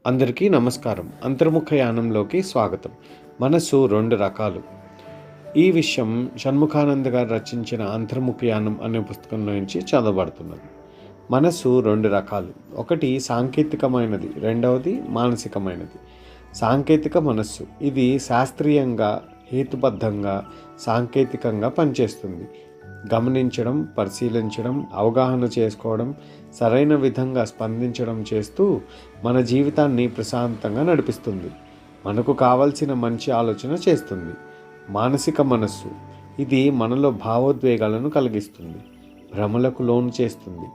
అందరికీ నమస్కారం. అంతర్ముఖ యానంలోకి స్వాగతం. మనస్సు రెండు రకాలు. ఈ విషయం షణ్ముఖానంద గారు రచించిన అంతర్ముఖ యానం అనే పుస్తకంలో నుంచి చదవబడుతున్నది. మనస్సు రెండు రకాలు. ఒకటి సాంకేతికమైనది, రెండవది మానసికమైనది. సాంకేతిక మనస్సు ఇది శాస్త్రీయంగా, హేతుబద్ధంగా, సాంకేతికంగా పనిచేస్తుంది. గమనించడం, పరిశీలించడం, అవగాహన చేసుకోవడం, సరైన విధంగా స్పందించడం చేస్తూ మన జీవితాన్ని ప్రశాంతంగా నడిపిస్తుంది. మనకు కావలసిన మంచి ఆలోచన చేస్తుంది. మానసిక మనస్సు ఇది మనలో భావోద్వేగాలను కలిగిస్తుంది, భ్రమలకు లోను చేస్తుంది.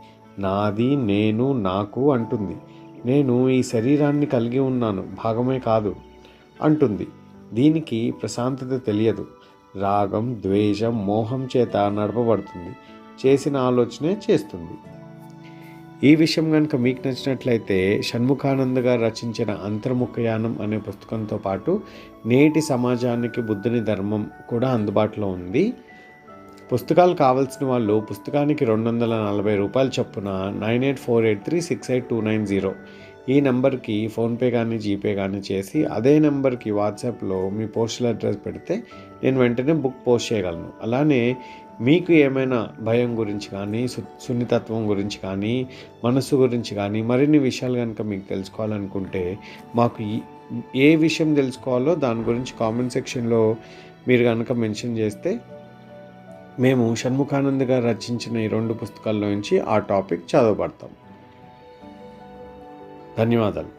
నాది, నేను, నాకు అంటుంది. నేను ఈ శరీరాన్ని కలిగి ఉన్నాను, భాగమే కాదు అంటుంది. దీనికి ప్రశాంతత తెలియదు. రాగం, ద్వేషం, మోహం చేత నడపబడుతుంది. చేసిన ఆలోచనే చేస్తుంది. ఈ విషయం కనుక మీకు నచ్చినట్లయితే షణ్ముఖానంద గారు రచించిన అంతర్ముఖయానం అనే పుస్తకంతో పాటు నేటి సమాజానికి బుద్ధుని ధర్మం కూడా అందుబాటులో ఉంది. పుస్తకాలు కావాల్సిన వాళ్ళు పుస్తకానికి ₹240 చొప్పున 9848368290 ఈ నెంబర్కి ఫోన్పే కానీ జీపే కానీ చేసి అదే నెంబర్కి వాట్సాప్లో మీ పోస్టల్ అడ్రస్ పెడితే నేను వెంటనే బుక్ పోస్ట్ చేయగలను. అలానే మీకు ఏమైనా భయం గురించి కానీ, సున్నితత్వం గురించి కానీ, మనస్సు గురించి కానీ మరిన్ని విషయాలు కనుక మీకు తెలుసుకోవాలనుకుంటే మాకు ఏ విషయం తెలుసుకోవాలో దాని గురించి కామెంట్ సెక్షన్లో మీరు కనుక మెన్షన్ చేస్తే మేము షణ్ముఖానంద గారు రచించిన ఈ 2 పుస్తకాల్లో నుంచి ఆ టాపిక్ చదవబడతాం. ధన్యవాదాలు.